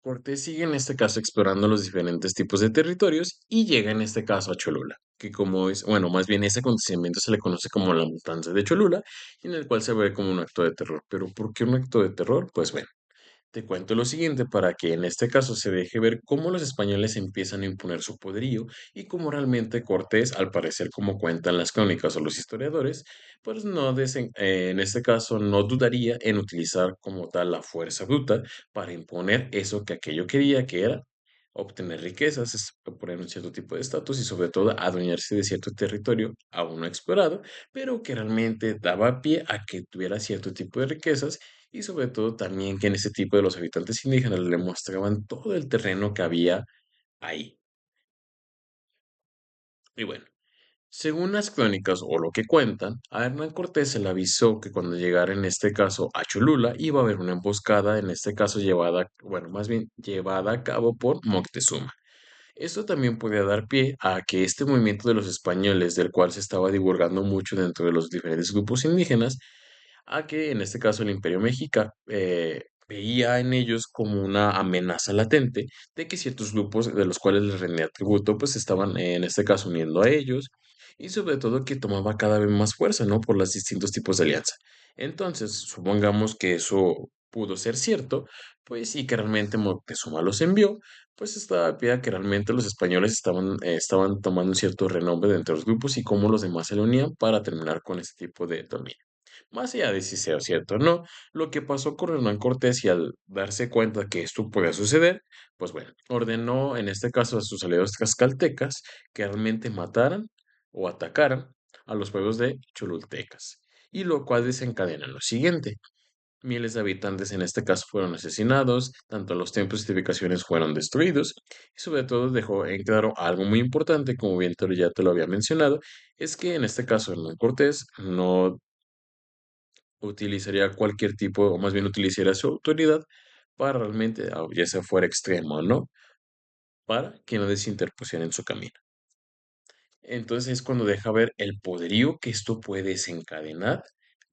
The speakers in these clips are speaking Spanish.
Cortés sigue en este caso explorando los diferentes tipos de territorios y llega en este caso a Cholula, que como es, bueno, más bien ese acontecimiento se le conoce como la matanza de Cholula, y en el cual se ve como un acto de terror. Pero ¿por qué un acto de terror? Pues bueno. Te cuento lo siguiente para que en este caso se deje ver cómo los españoles empiezan a imponer su poderío y cómo realmente Cortés, al parecer como cuentan las crónicas o los historiadores, pues no en este caso no dudaría en utilizar como tal la fuerza bruta para imponer eso que aquello quería, que era obtener riquezas, poner un cierto tipo de estatus y sobre todo adueñarse de cierto territorio aún no explorado, pero que realmente daba pie a que tuviera cierto tipo de riquezas y sobre todo también que en ese tipo de los habitantes indígenas le mostraban todo el terreno que había ahí. Y bueno, según las crónicas o lo que cuentan, a Hernán Cortés se le avisó que cuando llegara en este caso a Cholula iba a haber una emboscada, en este caso llevada, bueno, más bien llevada a cabo por Moctezuma. Esto también podía dar pie a que este movimiento de los españoles, del cual se estaba divulgando mucho dentro de los diferentes grupos indígenas, a que en este caso el Imperio Mexica veía en ellos como una amenaza latente de que ciertos grupos de los cuales les rendía tributo pues estaban en este caso uniendo a ellos y sobre todo que tomaba cada vez más fuerza, ¿no? Por los distintos tipos de alianza. Entonces, supongamos que eso pudo ser cierto, pues sí que realmente Moctezuma los envió, pues estaba a pie a que realmente los españoles estaban tomando un cierto renombre dentro de los grupos y cómo los demás se le unían para terminar con este tipo de dominio. Más allá de si sea cierto o no, lo que pasó con Hernán Cortés y al darse cuenta que esto podía suceder, pues bueno, ordenó en este caso a sus aliados tlaxcaltecas que realmente mataran o atacaran a los pueblos de cholultecas, y lo cual desencadena lo siguiente. Miles de habitantes en este caso fueron asesinados, tanto los templos y edificaciones fueron destruidos, y sobre todo dejó en claro algo muy importante, como bien ya te lo había mencionado, es que en este caso Hernán Cortés no utilizaría cualquier tipo, o más bien utilizaría su autoridad para realmente, ya sea fuera extremo o no, para que no desinterpusiera en su camino. Entonces es cuando deja ver el poderío que esto puede desencadenar,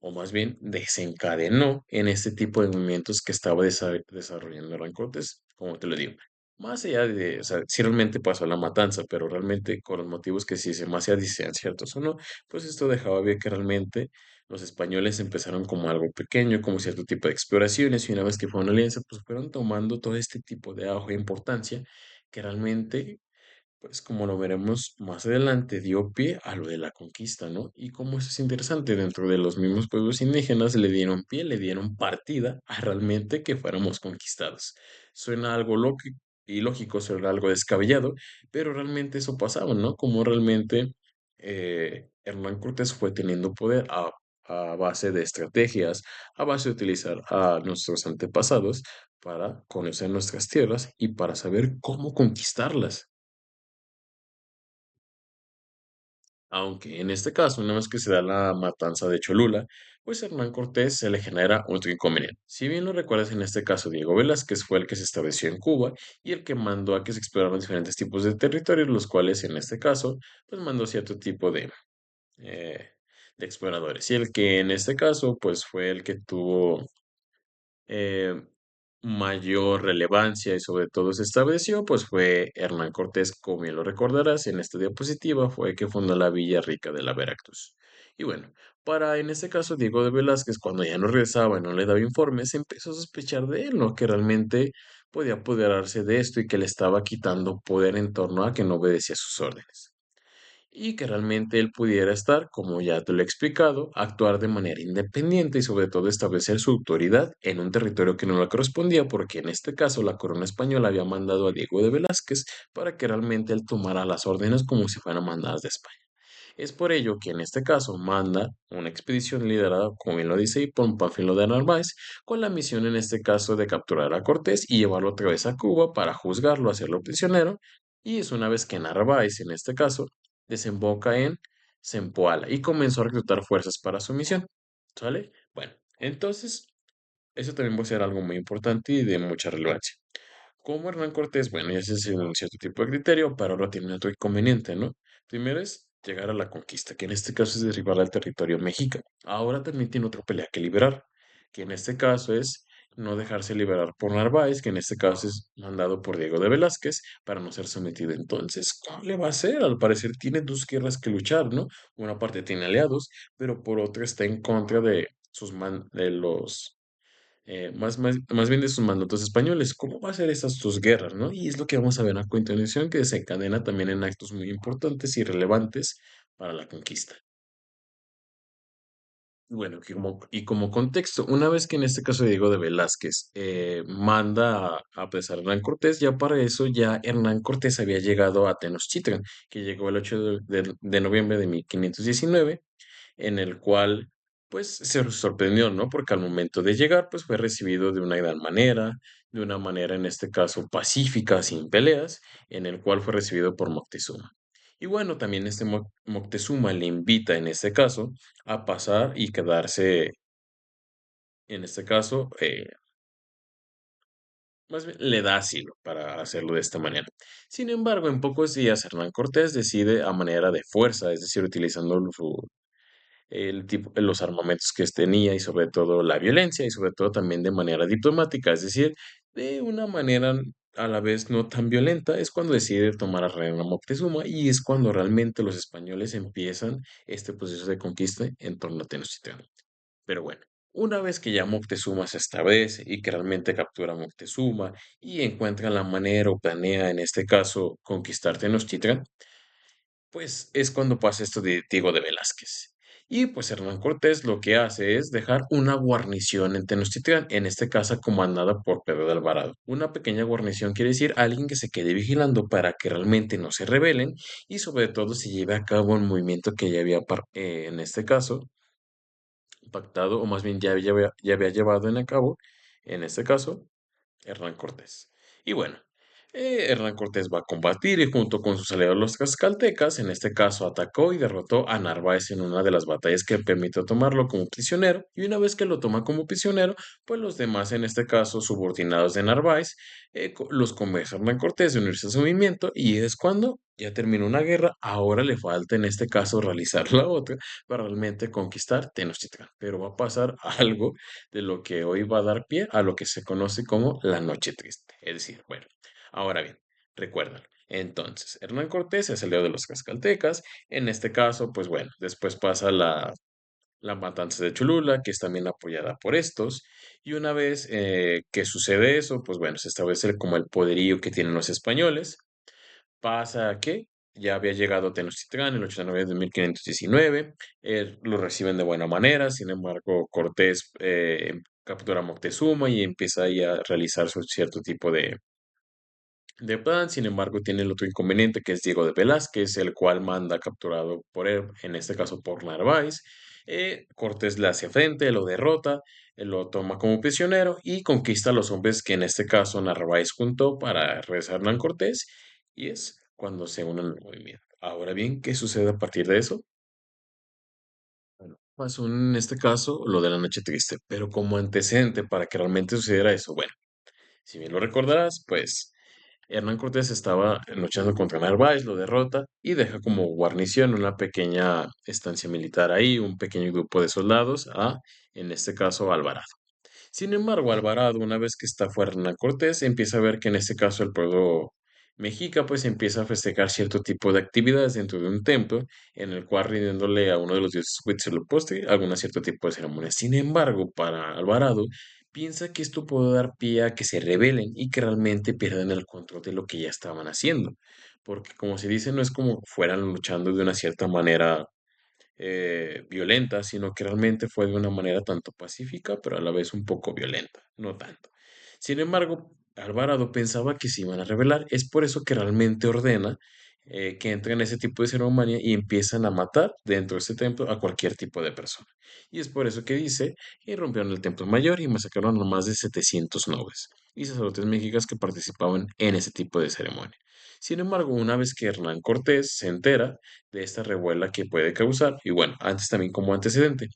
o más bien desencadenó en este tipo de movimientos que estaba desarrollando Hernán Cortés, como te lo digo. Más allá de, o sea, si realmente pasó la matanza, pero realmente con los motivos que si más allá de si sean ciertos o no, pues esto dejaba ver que realmente los españoles empezaron como algo pequeño, como cierto tipo de exploraciones, y una vez que fue una alianza, pues fueron tomando todo este tipo de auge e importancia que realmente pues como lo veremos más adelante, dio pie a lo de la conquista, ¿no? Y como eso es interesante, dentro de los mismos pueblos indígenas le dieron pie, le dieron partida a realmente que fuéramos conquistados. Suena algo ilógico, suena algo descabellado, pero realmente eso pasaba, ¿no? Como realmente Hernán Cortés fue teniendo poder a base de estrategias, a base de utilizar a nuestros antepasados para conocer nuestras tierras y para saber cómo conquistarlas. Aunque en este caso, una vez que se da la matanza de Cholula, pues a Hernán Cortés se le genera otro inconveniente. Si bien lo recuerdas, en este caso Diego Velázquez fue el que se estableció en Cuba y el que mandó a que se exploraran diferentes tipos de territorios, los cuales en este caso, pues mandó cierto tipo eh, de exploradores. Y el que en este caso, pues fue el que tuvo eh, mayor relevancia y sobre todo se estableció, pues fue Hernán Cortés, como bien lo recordarás en esta diapositiva, fue que fundó la Villa Rica de la Veracruz. Y bueno, para en este caso Diego de Velázquez, cuando ya no regresaba y no le daba informes, empezó a sospechar de él, ¿no? Que realmente podía apoderarse de esto y que le estaba quitando poder en torno a que no obedecía sus órdenes y que realmente él pudiera estar, como ya te lo he explicado, actuar de manera independiente y sobre todo establecer su autoridad en un territorio que no le correspondía, porque en este caso la corona española había mandado a Diego de Velázquez para que realmente él tomara las órdenes como si fueran mandadas de España. Es por ello que en este caso manda una expedición liderada, como bien lo dice, ahí, por Pánfilo de Narváez, con la misión en este caso de capturar a Cortés y llevarlo otra vez a Cuba para juzgarlo, hacerlo prisionero, y es una vez que Narváez, en este caso, desemboca en Zempoala y comenzó a reclutar fuerzas para su misión. ¿Sale? Bueno, entonces, eso también va a ser algo muy importante y de mucha relevancia. Como Hernán Cortés, bueno, ya se hace un cierto tipo de criterio, pero ahora tiene otro inconveniente, ¿no? Primero es llegar a la conquista, que en este caso es derribar al territorio mexicano. Ahora también tiene otra pelea que liberar, que en este caso es no dejarse liberar por Narváez, que en este caso es mandado por Diego de Velázquez, para no ser sometido. Entonces, ¿cómo le va a hacer? Al parecer tiene dos guerras que luchar, ¿no? Una parte tiene aliados, pero por otra está en contra de de los más bien de sus mandatos españoles. ¿Cómo va a ser esas dos guerras, no? Y es lo que vamos a ver a continuación, que desencadena también en actos muy importantes y relevantes para la conquista. Bueno, y como contexto, una vez que en este caso Diego de Velázquez manda a pesar a Hernán Cortés, ya para eso ya Hernán Cortés había llegado a Tenochtitlan, que llegó el 8 de noviembre de 1519, en el cual pues se sorprendió, ¿no? Porque al momento de llegar pues fue recibido de una gran manera, de una manera en este caso pacífica, sin peleas, en el cual fue recibido por Moctezuma. Y bueno, también este Moctezuma le invita en este caso a pasar y quedarse, en este caso, más bien le da asilo para hacerlo de esta manera. Sin embargo, en pocos días Hernán Cortés decide a manera de fuerza, es decir, utilizando el tipo, los armamentos que tenía y sobre todo la violencia y sobre todo también de manera diplomática, es decir, de una manera a la vez no tan violenta, es cuando decide tomar a Reina Moctezuma y es cuando realmente los españoles empiezan este proceso de conquista en torno a Tenochtitlan. Pero bueno, una vez que ya Moctezuma se establece y que realmente captura a Moctezuma y encuentra la manera o planea en este caso conquistar Tenochtitlan, pues es cuando pasa esto de Diego de Velázquez. Y pues Hernán Cortés lo que hace es dejar una guarnición en Tenochtitlán, en este caso comandada por Pedro de Alvarado. Una pequeña guarnición quiere decir alguien que se quede vigilando para que realmente no se rebelen y sobre todo se lleve a cabo un movimiento que ya había, en este caso, pactado, o más bien ya había llevado en a cabo, en este caso, Hernán Cortés. Y bueno, Hernán Cortés va a combatir y junto con sus aliados los tlaxcaltecas, en este caso atacó y derrotó a Narváez en una de las batallas que permitió tomarlo como prisionero. Y una vez que lo toma como prisionero, pues los demás, en este caso subordinados de Narváez, los convence a Hernán Cortés de unirse a su movimiento y es cuando ya terminó una guerra. Ahora le falta en este caso realizar la otra para realmente conquistar Tenochtitlan. Pero va a pasar algo de lo que hoy va a dar pie a lo que se conoce como la Noche Triste. Es decir, bueno, ahora bien, recuérdalo. Entonces, Hernán Cortés es el líder de los cascaltecas. En este caso, pues bueno, después pasa la matanza de Cholula, que es también apoyada por estos. Y una vez que sucede eso, pues bueno, se establece como el poderío que tienen los españoles. Pasa que ya había llegado Tenochtitlán el 8 de noviembre de 1519, lo reciben de buena manera, sin embargo Cortés captura a Moctezuma y empieza ahí a realizar su cierto tipo de plan. Sin embargo tiene el otro inconveniente que es Diego de Velázquez, el cual manda capturado por él, en este caso por Narváez. Cortés le hace frente, lo derrota, lo toma como prisionero y conquista a los hombres que en este caso Narváez juntó para regresar a Hernán Cortés y es cuando se unen al movimiento. Ahora bien, ¿qué sucede a partir de eso? Bueno, pasó en este caso lo de la noche triste, pero como antecedente para que realmente sucediera eso, bueno, si bien lo recordarás, pues Hernán Cortés estaba luchando contra Narváez, lo derrota y deja como guarnición una pequeña estancia militar ahí, un pequeño grupo de soldados, en este caso, Alvarado. Sin embargo, Alvarado, una vez que está fuera Hernán Cortés, empieza a ver que en este caso el pueblo mexica pues empieza a festejar cierto tipo de actividades dentro de un templo en el cual rindiéndole a uno de los dioses Huitzilopochtli algún cierto tipo de ceremonia. Sin embargo, para Alvarado, piensa que esto puede dar pie a que se rebelen y que realmente pierdan el control de lo que ya estaban haciendo. Porque como se dice, no es como fueran luchando de una cierta manera violenta, sino que realmente fue de una manera tanto pacífica, pero a la vez un poco violenta, no tanto. Sin embargo, Alvarado pensaba que se iban a rebelar, es por eso que realmente ordena que entren en ese tipo de ceremonia y empiezan a matar dentro de ese templo a cualquier tipo de persona. Y es por eso que dice, y rompieron el templo mayor y masacraron a más de 700 nobles y sacerdotes mexicas que participaban en ese tipo de ceremonia. Sin embargo, una vez que Hernán Cortés se entera de esta revuela que puede causar. Y bueno, antes también como antecedente,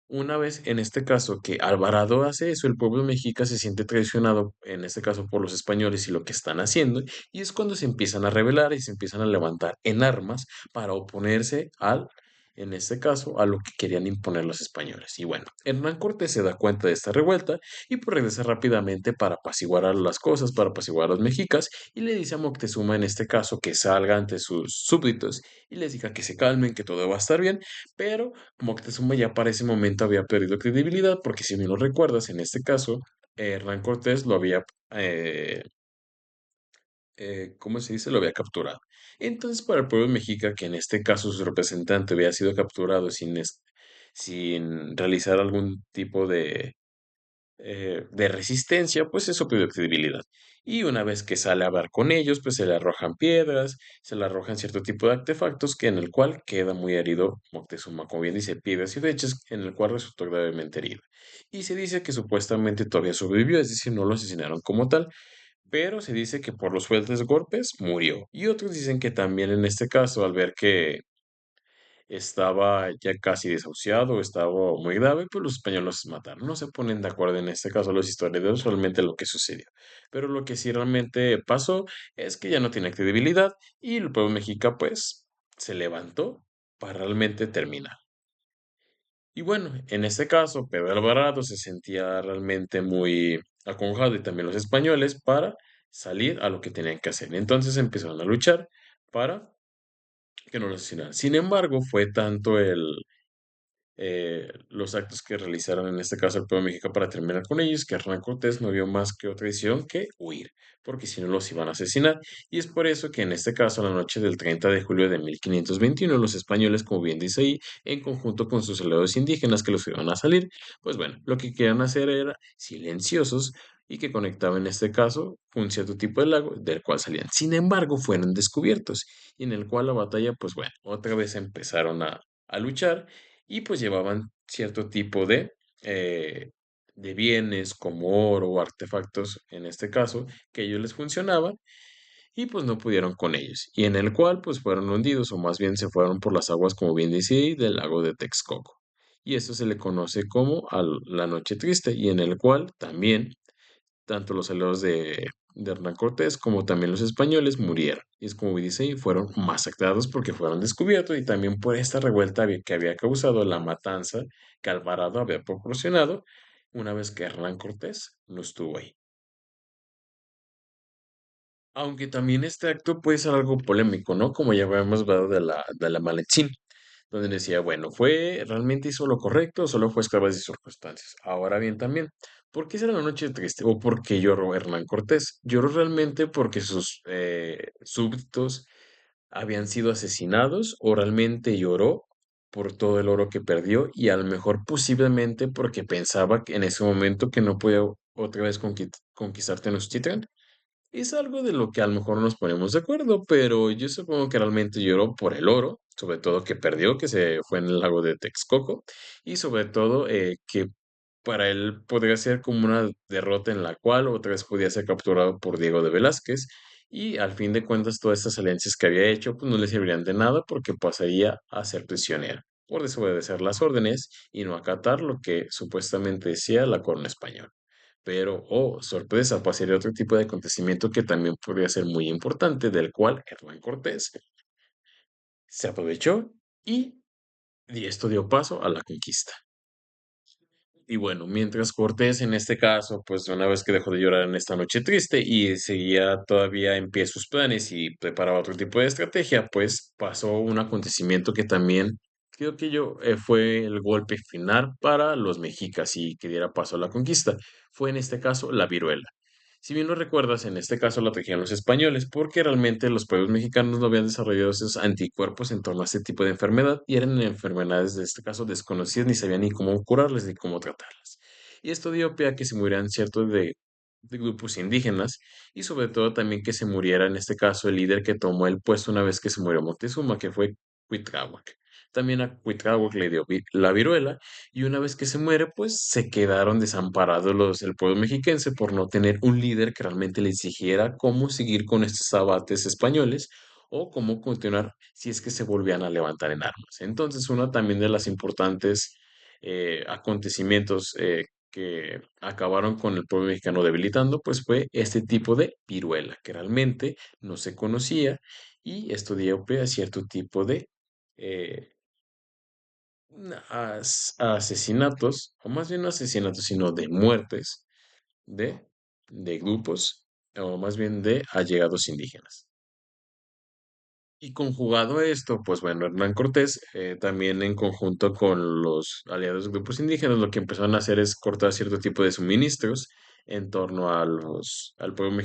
una vez en este caso que Alvarado hace eso, el pueblo mexica se siente traicionado, en este caso por los españoles y lo que están haciendo, y es cuando se empiezan a rebelar y se empiezan a levantar en armas para oponerse al en este caso, a lo que querían imponer los españoles. Y bueno, Hernán Cortés se da cuenta de esta revuelta y pues regresa rápidamente para apaciguar a las cosas, para apaciguar a los mexicas, y le dice a Moctezuma en este caso que salga ante sus súbditos y les diga que se calmen, que todo va a estar bien, pero Moctezuma ya para ese momento había perdido credibilidad, porque si bien lo recuerdas, en este caso, Hernán Cortés lo había eh, ¿cómo se dice? Lo había capturado. Entonces, para el pueblo mexica, que en este caso su representante había sido capturado sin realizar algún tipo de resistencia, pues eso pidió credibilidad. Y una vez que sale a hablar con ellos, pues se le arrojan piedras, se le arrojan cierto tipo de artefactos que en el cual queda muy herido Moctezuma, como bien dice, piedras y flechas, en el cual resultó gravemente herido. Y se dice que supuestamente todavía sobrevivió, es decir, no lo asesinaron como tal, pero se dice que por los fuertes golpes murió. Y otros dicen que también en este caso, al ver que estaba ya casi desahuciado, estaba muy grave, pues los españoles mataron. No se ponen de acuerdo en este caso los historiadores realmente lo que sucedió. Pero lo que sí realmente pasó es que ya no tiene credibilidad y el pueblo mexica pues se levantó para realmente terminar. Y bueno, en este caso, Pedro Alvarado se sentía realmente muy aconjado y también los españoles para salir a lo que tenían que hacer. Entonces empezaron a luchar para que no los asesinaran. Sin embargo, fue tanto los actos que realizaron en este caso el pueblo mexicano para terminar con ellos, que Hernán Cortés no vio más que otra decisión que huir, porque si no los iban a asesinar. Y es por eso que en este caso, la noche del 30 de julio de 1521, los españoles, como bien dice ahí, en conjunto con sus aliados indígenas que los iban a salir, pues bueno, lo que querían hacer era silenciosos y que conectaban en este caso un cierto tipo de lago del cual salían. Sin embargo, fueron descubiertos y en el cual la batalla, pues bueno, otra vez empezaron a luchar y pues llevaban cierto tipo de bienes como oro o artefactos, en este caso, que a ellos les funcionaban y pues no pudieron con ellos, y en el cual pues fueron hundidos o más bien se fueron por las aguas, como bien dice ahí, del lago de Texcoco. Y esto se le conoce como la Noche Triste y en el cual también tanto los aliados de Hernán Cortés como también los españoles murieron. Y es como dice, y fueron masacrados porque fueron descubiertos y también por esta revuelta que había causado la matanza que Alvarado había proporcionado una vez que Hernán Cortés no estuvo ahí. Aunque también este acto puede ser algo polémico, ¿no? Como ya habíamos hablado de la Malecín, donde decía, bueno, ¿realmente hizo lo correcto o solo fue esclavo de circunstancias? Ahora bien, también, ¿por qué será la noche triste? ¿O por qué lloró Hernán Cortés? Lloró realmente porque sus súbditos habían sido asesinados o realmente lloró por todo el oro que perdió y a lo mejor posiblemente porque pensaba que en ese momento que no podía otra vez conquistar Tenochtitlan. Es algo de lo que a lo mejor nos ponemos de acuerdo, pero yo supongo que realmente lloró por el oro, sobre todo que perdió, que se fue en el lago de Texcoco, y sobre todo que para él podría ser como una derrota en la cual otra vez podía ser capturado por Diego de Velázquez, y al fin de cuentas todas estas alianzas que había hecho pues no le servirían de nada porque pasaría a ser prisionero por desobedecer las órdenes y no acatar lo que supuestamente decía la corona española. Pero, oh, sorpresa, pasaría otro tipo de acontecimiento que también podría ser muy importante, del cual Hernán Cortés se aprovechó y esto dio paso a la conquista. Y bueno, mientras Cortés en este caso, pues una vez que dejó de llorar en esta noche triste y seguía todavía en pie sus planes y preparaba otro tipo de estrategia, pues pasó un acontecimiento que también creo que fue el golpe final para los mexicas y que diera paso a la conquista. Fue en este caso la viruela. Si bien lo recuerdas, en este caso la trajeron los españoles, porque realmente los pueblos mexicanos no habían desarrollado esos anticuerpos en torno a este tipo de enfermedad y eran enfermedades, de este caso, desconocidas, ni sabían ni cómo curarlas ni cómo tratarlas. Y esto dio pie a que se murieran ciertos de grupos indígenas y sobre todo también que se muriera en este caso el líder que tomó el puesto una vez que se murió Moctezuma, que fue Cuitláhuac. También a Cuitláhuac le dio la viruela y una vez que se muere, pues se quedaron desamparados el pueblo mexiquense por no tener un líder que realmente les exigiera cómo seguir con estos abates españoles o cómo continuar si es que se volvían a levantar en armas. Entonces, uno también de los importantes acontecimientos que acabaron con el pueblo mexicano debilitando, pues fue este tipo de viruela, que realmente no se conocía y esto dio pie a cierto tipo de eh, asesinatos, o más bien no asesinatos, sino de muertes de, de grupos, o más bien de allegados indígenas. Y conjugado a esto, pues bueno, Hernán Cortés, también en conjunto con los aliados grupos indígenas, lo que empezaron a hacer es cortar cierto tipo de suministros en torno al pueblo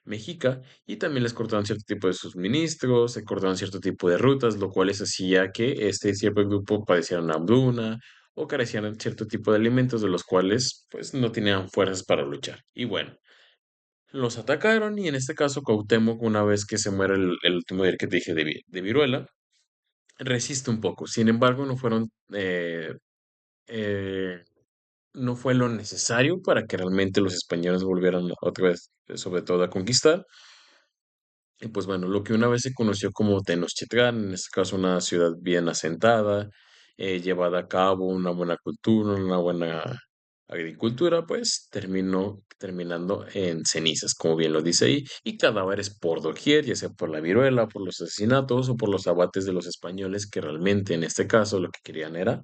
mexica, y también les cortaron cierto tipo de suministros, se cortaron cierto tipo de rutas, lo cual les hacía que este cierto grupo padeciera una hambruna o carecieran cierto tipo de alimentos de los cuales pues no tenían fuerzas para luchar. Y bueno, los atacaron y en este caso Cuauhtémoc, una vez que se muere el último día que te dije de viruela, resiste un poco. Sin embargo, eh, no fue lo necesario para que realmente los españoles volvieran otra vez, sobre todo a conquistar. Y pues bueno, lo que una vez se conoció como Tenochtitlán, en este caso una ciudad bien asentada, llevada a cabo una buena cultura, una buena agricultura, pues terminando en cenizas, como bien lo dice ahí, y cadáveres por doquier, ya sea por la viruela, por los asesinatos o por los abates de los españoles, que realmente en este caso lo que querían era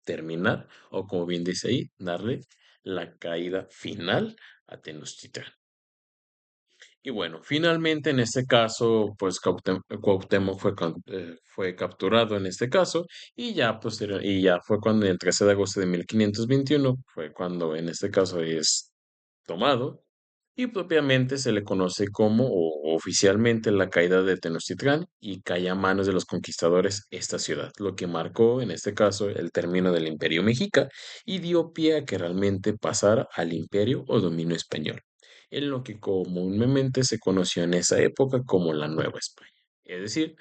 terminar, o como bien dice ahí, darle la caída final a Tenochtitlán. Y bueno, finalmente en este caso, pues Cuauhtémoc fue capturado en este caso y ya fue cuando el 13 de agosto de 1521 fue cuando en este caso es tomado y propiamente se le conoce como o oficialmente la caída de Tenochtitlán y cae a manos de los conquistadores esta ciudad, lo que marcó en este caso el término del Imperio Mexica y dio pie a que realmente pasara al imperio o dominio español, en lo que comúnmente se conoció en esa época como la Nueva España. Es decir,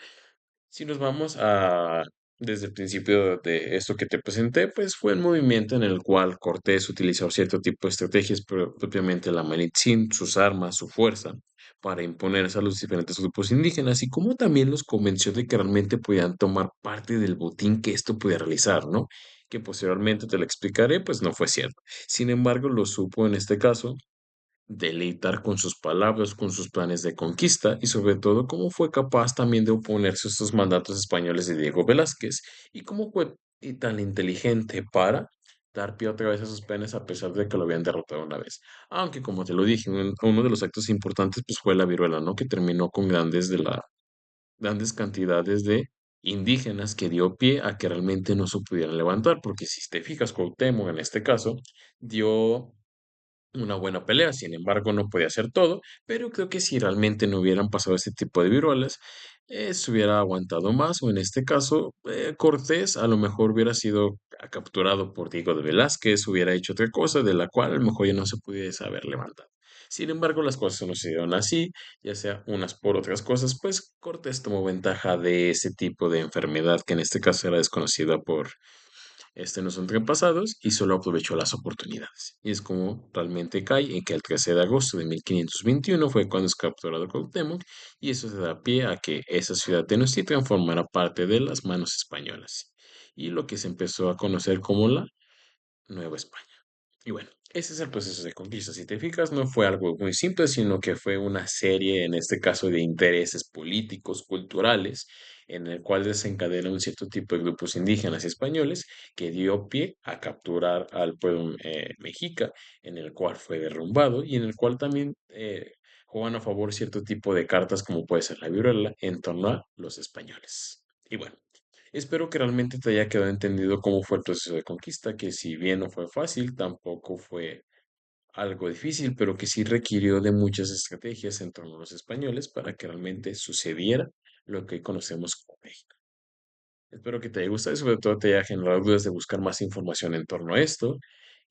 si nos vamos a desde el principio de esto que te presenté, pues fue un movimiento en el cual Cortés utilizó cierto tipo de estrategias, pero propiamente la Maritzin, sus armas, su fuerza, para imponerse a los diferentes grupos indígenas y como también los convenció de que realmente podían tomar parte del botín que esto podía realizar, ¿no? Que posteriormente te lo explicaré, pues no fue cierto. Sin embargo, lo supo en este caso deleitar con sus palabras, con sus planes de conquista y sobre todo cómo fue capaz también de oponerse a estos mandatos españoles de Diego Velázquez y cómo fue tan inteligente para dar pie otra vez a sus planes a pesar de que lo habían derrotado una vez. Aunque como te lo dije, uno de los actos importantes pues fue la viruela, ¿no? Que terminó con grandes cantidades de indígenas que dio pie a que realmente no se pudieran levantar, porque si te fijas, Cuauhtémoc en este caso dio una buena pelea, sin embargo no podía hacer todo, pero creo que si realmente no hubieran pasado este tipo de viruelas, se hubiera aguantado más, o en este caso, Cortés a lo mejor hubiera sido capturado por Diego de Velázquez, hubiera hecho otra cosa de la cual a lo mejor ya no se pudiese haber levantado. Sin embargo, las cosas no se dieron así, ya sea unas por otras cosas, pues Cortés tomó ventaja de ese tipo de enfermedad que en este caso era desconocida por no son antepasados y solo aprovechó las oportunidades. Y es como realmente cae en que el 13 de agosto de 1521 fue cuando es capturado Cuauhtémoc y eso se da pie a que esa ciudad de Tenochtitlan formara parte de las manos españolas y lo que se empezó a conocer como la Nueva España. Y bueno, ese es el proceso de conquista. Si te fijas, no fue algo muy simple, sino que fue una serie, en este caso, de intereses políticos, culturales, en el cual desencadena un cierto tipo de grupos indígenas y españoles que dio pie a capturar al pueblo mexica, en el cual fue derrumbado y en el cual también juegan a favor cierto tipo de cartas, como puede ser la viruela, en torno a los españoles. Y bueno. Espero que realmente te haya quedado entendido cómo fue el proceso de conquista, que si bien no fue fácil, tampoco fue algo difícil, pero que sí requirió de muchas estrategias en torno a los españoles para que realmente sucediera lo que hoy conocemos como México. Espero que te haya gustado y sobre todo te haya generado dudas de buscar más información en torno a esto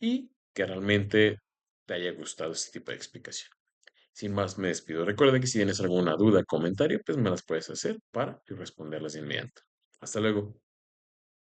y que realmente te haya gustado este tipo de explicación. Sin más, me despido. Recuerda que si tienes alguna duda, comentario, pues me las puedes hacer para yo responderlas de inmediato. Hasta luego.